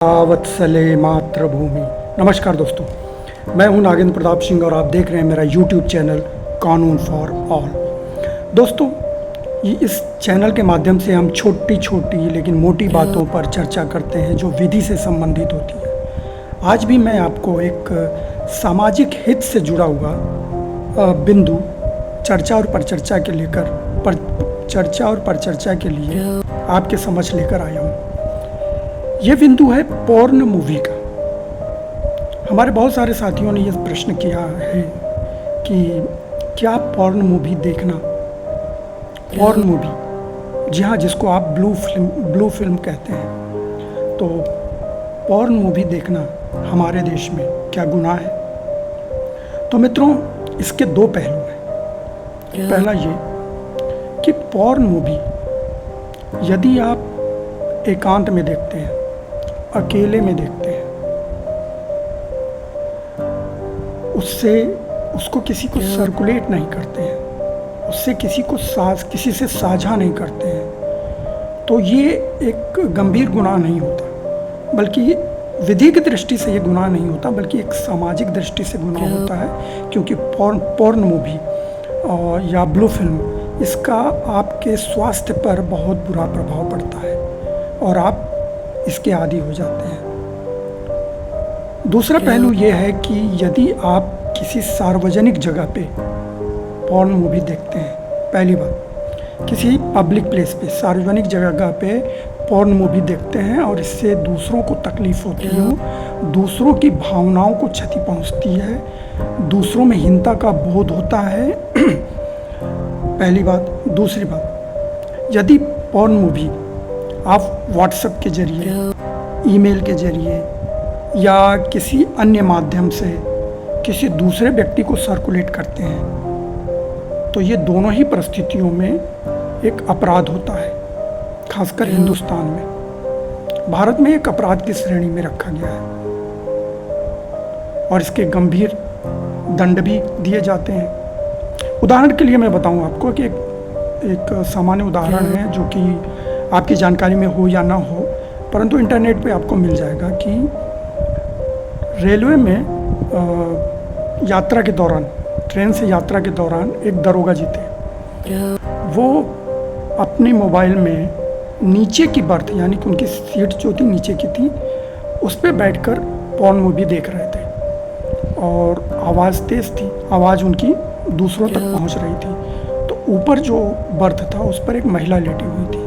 वत्सले मातृभूमि। नमस्कार दोस्तों, मैं हूं नागेंद्र प्रताप सिंह और आप देख रहे हैं मेरा यूट्यूब चैनल कानून फॉर ऑल। दोस्तों, इस चैनल के माध्यम से हम छोटी छोटी लेकिन मोटी बातों पर चर्चा करते हैं जो विधि से संबंधित होती है। आज भी मैं आपको एक सामाजिक हित से जुड़ा हुआ बिंदु चर्चा और परिचर्चा के लिए आपके समक्ष लेकर आया हूँ। ये बिंदु है पॉर्न मूवी का। हमारे बहुत सारे साथियों ने ये प्रश्न किया है कि क्या पॉर्न मूवी देखना, पॉर्न मूवी, जी हाँ, जिसको आप ब्लू फिल्म कहते हैं, तो पॉर्न मूवी देखना हमारे देश में क्या गुनाह है? तो मित्रों, इसके दो पहलू हैं। पहला ये कि पॉर्न मूवी यदि आप एकांत में देखते हैं, अकेले में देखते हैं, उसको किसी को सर्कुलेट नहीं करते हैं, उससे किसी से साझा नहीं करते हैं, तो ये एक गंभीर गुनाह नहीं होता, बल्कि विधि की दृष्टि से ये गुनाह नहीं होता, बल्कि एक सामाजिक दृष्टि से गुनाह होता है। क्योंकि पॉर्न मूवी या ब्लू फिल्म, इसका आपके स्वास्थ्य पर बहुत बुरा प्रभाव पड़ता है और आप इसके आदी हो जाते हैं। दूसरा पहलू यह है कि यदि आप किसी सार्वजनिक जगह पे पॉर्न मूवी देखते हैं, पहली बात, किसी पब्लिक प्लेस पे, सार्वजनिक जगह पे पॉर्न मूवी देखते हैं और इससे दूसरों को तकलीफ होती है, दूसरों की भावनाओं को क्षति पहुंचती है, दूसरों में हीनता का बोध होता है, पहली बात। दूसरी बात, यदि पॉर्न मूवी आप व्हाट्सएप के जरिए, ईमेल के जरिए या किसी अन्य माध्यम से किसी दूसरे व्यक्ति को सर्कुलेट करते हैं, तो ये दोनों ही परिस्थितियों में एक अपराध होता है। खासकर हिंदुस्तान में, भारत में एक अपराध की श्रेणी में रखा गया है और इसके गंभीर दंड भी दिए जाते हैं। उदाहरण के लिए मैं बताऊं आपको कि एक सामान्य उदाहरण है जो कि आपकी जानकारी में हो या ना हो, परंतु इंटरनेट पे आपको मिल जाएगा कि रेलवे में यात्रा के दौरान, ट्रेन से यात्रा के दौरान एक दरोगा जी थे। वो अपने मोबाइल में नीचे की बर्थ, यानी कि उनकी सीट जो थी नीचे की थी, उस पर बैठकर पॉर्न मूवी देख रहे थे और आवाज़ तेज़ थी, आवाज़ उनकी दूसरों तक पहुंच रही थी। तो ऊपर जो बर्थ था उस पर एक महिला लेटी हुई थी।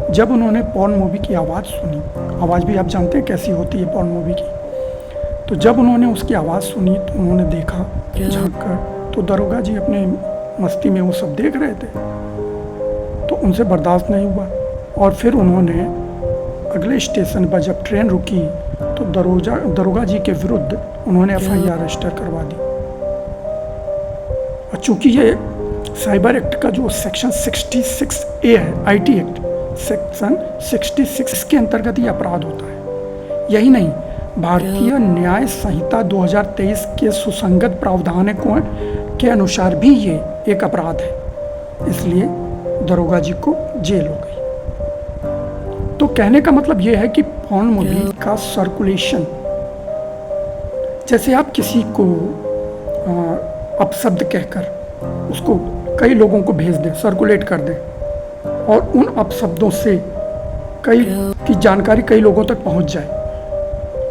जब उन्होंने पॉर्न मूवी की आवाज़ सुनी, आवाज़ भी आप जानते हैं कैसी होती है पॉर्न मूवी की, तो जब उन्होंने उसकी आवाज़ सुनी तो उन्होंने देखा झांक कर, तो दरोगा जी अपने मस्ती में वो सब देख रहे थे, तो उनसे बर्दाश्त नहीं हुआ और फिर उन्होंने अगले स्टेशन पर जब ट्रेन रुकी तो दरोगा जी के विरुद्ध उन्होंने FIR रजिस्टर करवा दी। और चूँकि ये साइबर एक्ट का जो सेक्शन 66A है, IT एक्ट सेक्शन 66 के अंतर्गत ये अपराध होता है। यही नहीं, भारतीय न्याय संहिता 2023 के सुसंगत प्रावधानों के अनुसार भी ये एक अपराध है, इसलिए दरोगा जी को जेल हो गई। तो कहने का मतलब ये है कि पॉर्न मूवी का सर्कुलेशन, जैसे आप किसी को अपशब्द कहकर उसको कई लोगों को भेज दें, सर्कुलेट कर दें और उन अपशब्दों से कई की जानकारी कई लोगों तक पहुंच जाए,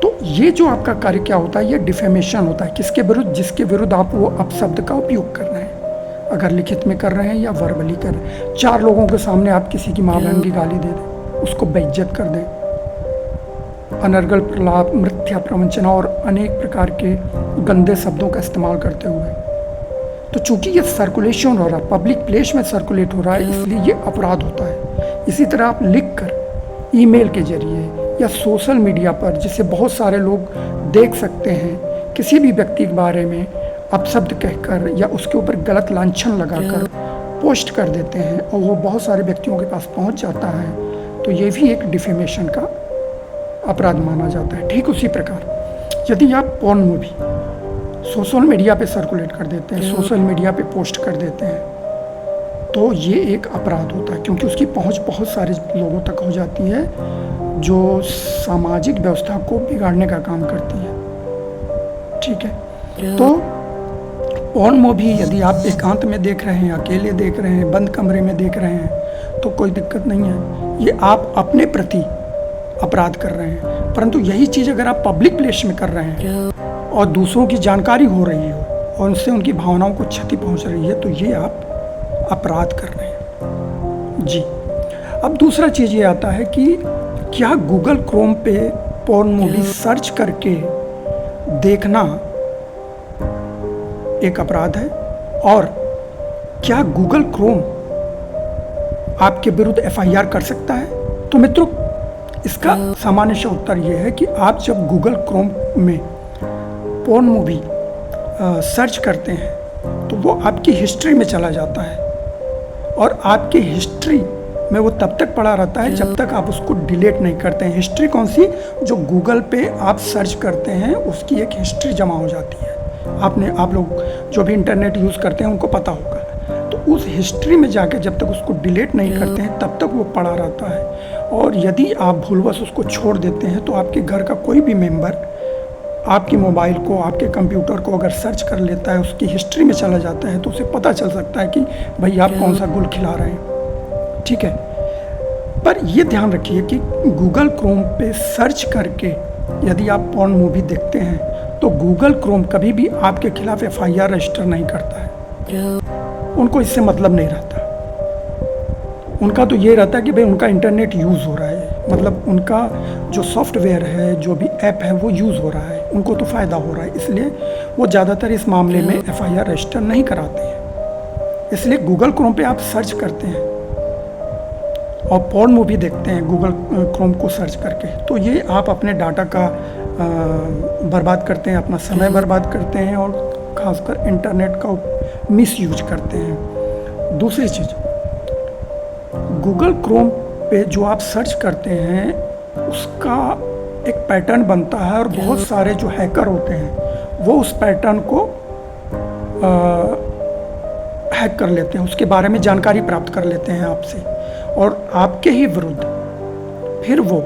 तो ये जो आपका कार्य क्या होता है, ये डिफेमेशन होता है। किसके विरुद्ध? जिसके विरुद्ध आप वो अपशब्द का उपयोग कर रहे हैं, अगर लिखित में कर रहे हैं या वर्बली कर रहे हैं। 4 लोगों के सामने आप किसी की मां बहन की गाली दे दें, उसको बेइज्जत कर दें, अनर्गल प्रलाप, मिथ्या प्रवंचना और अनेक प्रकार के गंदे शब्दों का इस्तेमाल करते हुए, तो चूंकि ये सर्कुलेशन हो रहा है, पब्लिक प्लेस में सर्कुलेट हो रहा है, इसलिए ये अपराध होता है। इसी तरह आप लिखकर, ईमेल के जरिए या सोशल मीडिया पर, जिसे बहुत सारे लोग देख सकते हैं, किसी भी व्यक्ति के बारे में अपशब्द कहकर या उसके ऊपर गलत लांछन लगाकर पोस्ट कर देते हैं और वो बहुत सारे व्यक्तियों के पास पहुंच जाता है, तो ये भी एक डिफेमेशन का अपराध माना जाता है। ठीक उसी प्रकार यदि आप पॉर्न मूवी सोशल मीडिया पे सर्कुलेट कर देते हैं, सोशल मीडिया पे पोस्ट कर देते हैं, तो ये एक अपराध होता है, क्योंकि उसकी पहुंच बहुत सारे लोगों तक हो जाती है जो सामाजिक व्यवस्था को बिगाड़ने का काम करती है। ठीक है, तो पॉर्न मूवी यदि आप एकांत में देख रहे हैं, अकेले देख रहे हैं, बंद कमरे में देख रहे हैं तो कोई दिक्कत नहीं है, ये आप अपने प्रति अपराध कर रहे हैं। परंतु यही चीज़ अगर आप पब्लिक प्लेस में कर रहे हैं और दूसरों की जानकारी हो रही हो और उनसे उनकी भावनाओं को क्षति पहुंच रही है, तो ये आप अपराध कर रहे हैं जी। अब दूसरा चीज़ ये आता है कि क्या गूगल क्रोम पे पॉर्न मूवी सर्च करके देखना एक अपराध है, और क्या गूगल क्रोम आपके विरुद्ध एफआईआर कर सकता है? तो मित्रों, इसका सामान्य सा उत्तर यह है कि आप जब गूगल क्रोम में पॉर्न मूवी सर्च करते हैं तो वो आपकी हिस्ट्री में चला जाता है, और आपकी हिस्ट्री में वो तब तक पड़ा रहता है जब तक आप उसको डिलीट नहीं करते हैं। हिस्ट्री कौन सी? जो गूगल पे आप सर्च करते हैं उसकी एक हिस्ट्री जमा हो जाती है। आप लोग जो भी इंटरनेट यूज़ करते हैं उनको पता होगा। तो उस हिस्ट्री में जाके जब तक उसको डिलीट नहीं करते हैं तब तक वो पड़ा रहता है, और यदि आप भूलवश उसको छोड़ देते हैं तो आपके घर का कोई भी मेंबर आपके मोबाइल को, आपके कंप्यूटर को अगर सर्च कर लेता है, उसकी हिस्ट्री में चला जाता है, तो उसे पता चल सकता है कि भाई आप कौन सा गुल खिला रहे हैं। ठीक है, पर ये ध्यान रखिए कि गूगल क्रोम पे सर्च करके यदि आप पॉर्न मूवी देखते हैं तो गूगल क्रोम कभी भी आपके खिलाफ एफआईआर रजिस्टर नहीं करता है। उनको इससे मतलब नहीं रहता। उनका तो ये रहता है कि भाई उनका इंटरनेट यूज़ हो रहा है, मतलब उनका जो सॉफ्टवेयर है, जो भी ऐप है वो यूज़ हो रहा है, उनको तो फ़ायदा हो रहा है, इसलिए वो ज़्यादातर इस मामले में एफआईआर रजिस्टर नहीं कराते हैं। इसलिए गूगल क्रोम पे आप सर्च करते हैं और पॉर्न मूवी देखते हैं गूगल क्रोम को सर्च करके, तो ये आप अपने डाटा का बर्बाद करते हैं, अपना समय बर्बाद करते हैं, और ख़ासकर इंटरनेट का मिसयूज करते हैं। दूसरी चीज़, गूगल क्रोम पे जो आप सर्च करते हैं उसका एक पैटर्न बनता है, और बहुत सारे जो हैकर होते हैं वो उस पैटर्न को हैक कर लेते हैं, उसके बारे में जानकारी प्राप्त कर लेते हैं आपसे, और आपके ही विरुद्ध फिर वो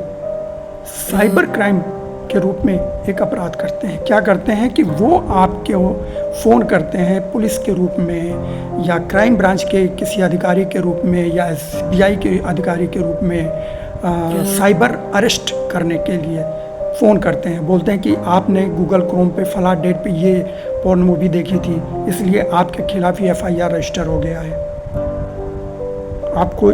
साइबर क्राइम के रूप में एक अपराध करते हैं। क्या करते हैं कि वो आपके फ़ोन करते हैं पुलिस के रूप में, या क्राइम ब्रांच के किसी अधिकारी के रूप में, या एसबीआई के अधिकारी के रूप में साइबर अरेस्ट करने के लिए फ़ोन करते हैं। बोलते हैं कि आपने गूगल क्रोम पे फला डेट पे ये पॉर्न मूवी देखी थी, इसलिए आपके खिलाफ ही एफआईआर रजिस्टर हो गया है, आपको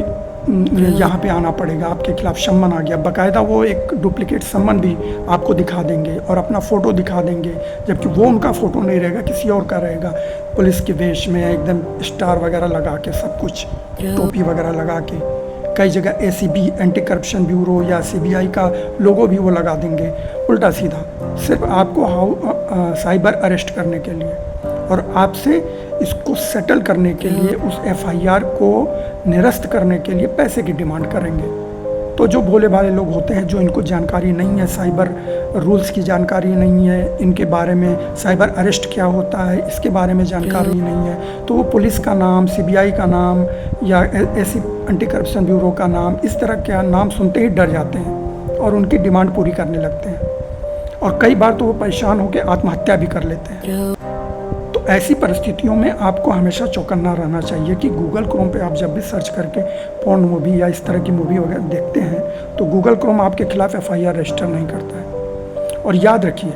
यहाँ पे आना पड़ेगा, आपके खिलाफ सम्मन आ गया। बाकायदा वो एक डुप्लीकेट सम्मन भी आपको दिखा देंगे और अपना फ़ोटो दिखा देंगे, जबकि वो उनका फ़ोटो नहीं रहेगा, किसी और का रहेगा, पुलिस के वेश में एकदम स्टार वगैरह लगा के, सब कुछ टोपी वगैरह लगा के। कई जगह एसीबी एंटी करप्शन ब्यूरो या सीबीआई का लोगो भी वो लगा देंगे उल्टा सीधा, सिर्फ आपको साइबर अरेस्ट करने के लिए, और आपसे इसको सेटल करने के लिए, उस एफआईआर को निरस्त करने के लिए पैसे की डिमांड करेंगे। तो जो भोले भाले लोग होते हैं, जो इनको जानकारी नहीं है, साइबर रूल्स की जानकारी नहीं है, इनके बारे में साइबर अरेस्ट क्या होता है इसके बारे में जानकारी नहीं है, तो वो पुलिस का नाम, सीबीआई का नाम या ऐसी एंटी करप्शन ब्यूरो का नाम, इस तरह का नाम सुनते ही डर जाते हैं और उनकी डिमांड पूरी करने लगते हैं, और कई बार तो वो परेशान होकर आत्महत्या भी कर लेते हैं। तो ऐसी परिस्थितियों में आपको हमेशा चौकन्ना रहना चाहिए कि गूगल क्रोम पे आप जब भी सर्च करके पॉर्न मूवी या इस तरह की मूवी वगैरह देखते हैं तो गूगल क्रोम आपके खिलाफ एफआईआर रजिस्टर नहीं करता है। और याद रखिए,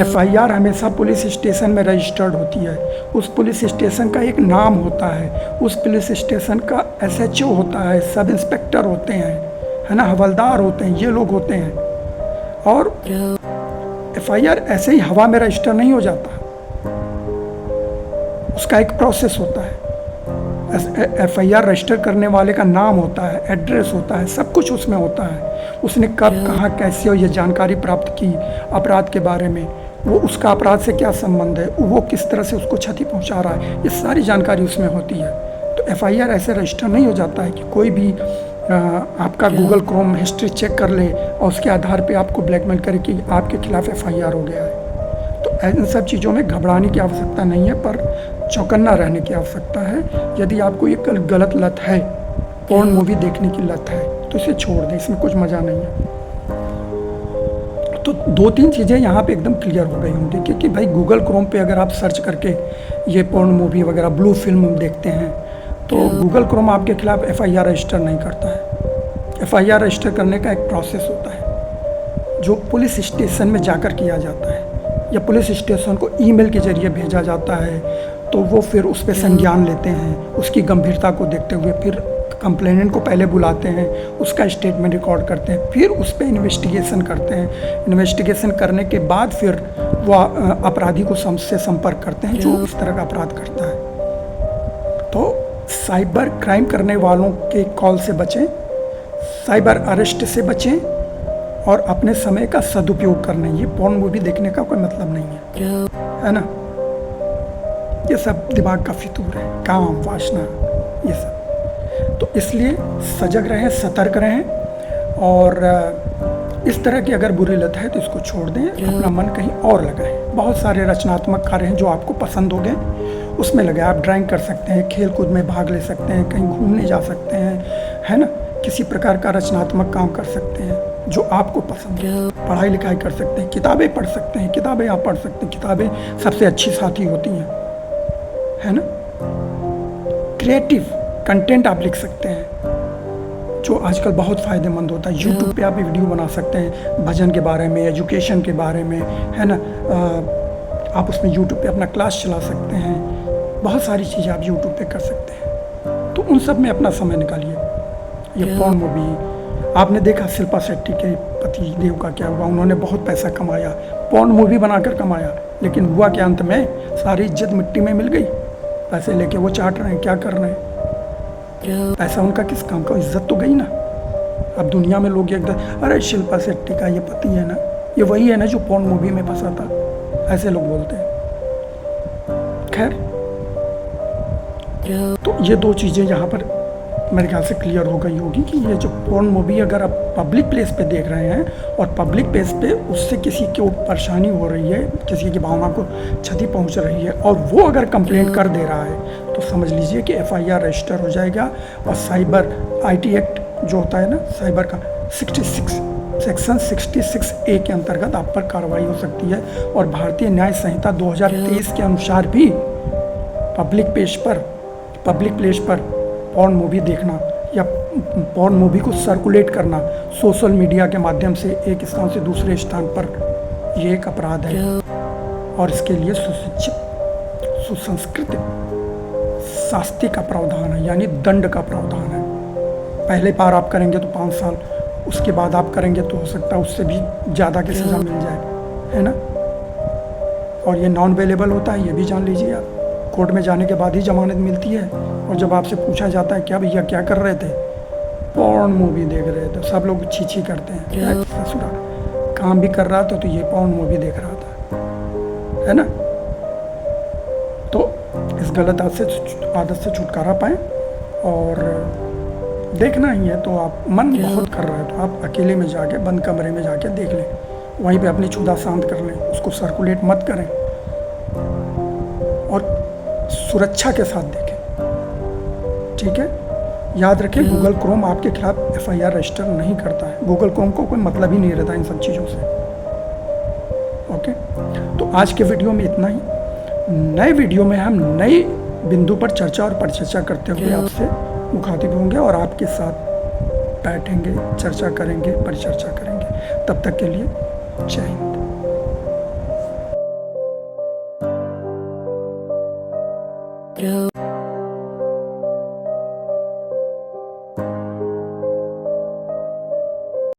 एफआईआर हमेशा पुलिस स्टेशन में रजिस्टर्ड होती है, उस पुलिस स्टेशन का एक नाम होता है, उस पुलिस स्टेशन का एसएचओ होता है, सब इंस्पेक्टर होते हैं, है ना, हवलदार होते हैं, ये लोग होते हैं। और एफआईआर ऐसे ही हवा में रजिस्टर नहीं हो जाता, उसका एक प्रोसेस होता है। एफआईआर रजिस्टर करने वाले का नाम होता है, एड्रेस होता है, सब कुछ उसमें होता है, उसने कब, कहाँ, कैसे और ये जानकारी प्राप्त की अपराध के बारे में, वो उसका अपराध से क्या संबंध है, वो किस तरह से उसको क्षति पहुंचा रहा है, ये सारी जानकारी उसमें होती है। तो एफआईआर ऐसे रजिस्टर नहीं हो जाता है कि कोई भी आपका गूगल क्रोम हिस्ट्री चेक कर ले और उसके आधार पे आपको ब्लैकमेल करे कि आपके खिलाफ एफआईआर हो गया है। तो इन सब चीज़ों में घबराने की आवश्यकता नहीं है, पर चौकन्ना रहने की आवश्यकता है। यदि आपको ये गलत लत है, पोर्न मूवी देखने की लत है, तो इसे छोड़ दें, इसमें कुछ मज़ा नहीं है। तो 2-3 चीज़ें यहाँ पे एकदम क्लियर हो गई होंगी कि भाई गूगल क्रोम पे अगर आप सर्च करके ये पोर्न मूवी वगैरह ब्लू फिल्म देखते हैं तो गूगल क्रोम आपके खिलाफ एफआईआर रजिस्टर नहीं करता है। एफआईआर रजिस्टर करने का एक प्रोसेस होता है जो पुलिस स्टेशन में जाकर किया जाता है, या पुलिस स्टेशन को ईमेल के ज़रिए भेजा जाता है। तो वो फिर उस पर संज्ञान लेते हैं, उसकी गंभीरता को देखते हुए फिर कंप्लेनेंट को पहले बुलाते हैं, उसका स्टेटमेंट रिकॉर्ड करते हैं, फिर उस पर इन्वेस्टिगेशन करते हैं। इन्वेस्टिगेशन करने के बाद फिर वो अपराधी को से संपर्क करते हैं जो इस तरह का अपराध करता है। तो साइबर क्राइम करने वालों के कॉल से बचें, साइबर अरेस्ट से बचें और अपने समय का सदुपयोग करना। ये पोर्न मूवी देखने का कोई मतलब नहीं है ना। ये सब दिमाग का फितूर है, काम वासना ये सब। तो इसलिए सजग रहें, सतर्क रहें, और इस तरह की अगर बुरी लत है तो इसको छोड़ दें, अपना मन कहीं और लगाएं। बहुत सारे रचनात्मक कार्य हैं जो आपको पसंद हो गए, उसमें लगे। आप ड्राइंग कर सकते हैं, खेल कूद में भाग ले सकते हैं, कहीं घूमने जा सकते हैं, है ना। किसी प्रकार का रचनात्मक काम कर सकते हैं जो आपको पसंद है। पढ़ाई लिखाई कर सकते हैं, किताबें पढ़ सकते हैं, किताबें आप पढ़ सकते हैं। किताबें सबसे अच्छी साथी होती हैं, है ना। क्रिएटिव कंटेंट आप लिख सकते हैं जो आजकल बहुत फ़ायदेमंद होता है। यूट्यूब पे आप वीडियो बना सकते हैं भजन के बारे में, एजुकेशन के बारे में, है ना। आप उसमें यूट्यूब पे अपना क्लास चला सकते हैं। बहुत सारी चीज़ें आप यूट्यूब पे कर सकते हैं, तो उन सब में अपना समय निकालिए। ये पोर्न मूवी आपने देखा, शिल्पा शेट्टी के पति देव का क्या हुआ, उन्होंने बहुत पैसा कमाया, पोर्न मूवी बनाकर कमाया, लेकिन हुआ क्या, अंत में सारी इज्जत मिट्टी में मिल गई। पैसे लेके वो चाट रहे हैं, क्या कर रहे हैं, पैसा उनका किस काम का, इज्जत तो गई ना। अब दुनिया में लोग एकदम, अरे शिल्पा शेट्टी का ये पति है ना, ये वही है ना जो पोर्न मूवी में फंसा था, ऐसे लोग बोलते हैं। खैर, तो ये 2 चीज़ें यहाँ पर मेरे ख्याल से क्लियर हो गई होगी कि ये जो पोर्न मूवी अगर आप पब्लिक प्लेस पे देख रहे हैं और पब्लिक प्लेस पे उससे किसी को परेशानी हो रही है, किसी की भावना को क्षति पहुंच रही है, और वो अगर कंप्लेंट कर दे रहा है तो समझ लीजिए कि एफआईआर रजिस्टर हो जाएगा। और साइबर आईटी एक्ट जो होता है ना, साइबर का 66 सेक्शन 66A के अंतर्गत आप पर कार्रवाई हो सकती है। और भारतीय न्याय संहिता 2023 के अनुसार भी पब्लिक प्लेस पर पोर्न मूवी देखना या पोर्न मूवी को सर्कुलेट करना सोशल मीडिया के माध्यम से एक स्थान से दूसरे स्थान पर, ये एक अपराध है। और इसके लिए सुशिक्षित, सुसंस्कृत शास्ति का प्रावधान है, यानी दंड का प्रावधान है। पहले बार आप करेंगे तो 5 साल, उसके बाद आप करेंगे तो हो सकता है उससे भी ज़्यादा की सज़ा मिल जाए, है ना। और ये नॉन अवेलेबल होता है, ये भी जान लीजिए आप। कोर्ट में जाने के बाद ही जमानत मिलती है, और जब आपसे पूछा जाता है क्या भैया क्या कर रहे थे, पोर्न मूवी देख रहे थे, सब लोग छी करते हैं, ससुरा काम भी कर रहा था तो ये पोर्न मूवी देख रहा था, है ना। तो इस गलत आदत से छुटकारा पाएं, और देखना ही है तो आप मन बहुत कर रहा है तो आप अकेले में जाके बंद कमरे में जाके देख लें, वहीं पे अपनी क्षुधा शांत कर लें, उसको सर्कुलेट मत करें, और सुरक्षा के साथ देखें, ठीक है। याद रखें, गूगल क्रोम आपके खिलाफ एफआईआर रजिस्टर नहीं करता है। गूगल क्रोम को कोई मतलब ही नहीं रहता इन सब चीज़ों से, ओके। तो आज के वीडियो में इतना ही। नए वीडियो में हम नए बिंदु पर चर्चा और परिचर्चा करते हुए आपसे मुखातिब होंगे और आपके साथ बैठेंगे, चर्चा करेंगे, परिचर्चा करेंगे। तब तक के लिए जय हिंद। You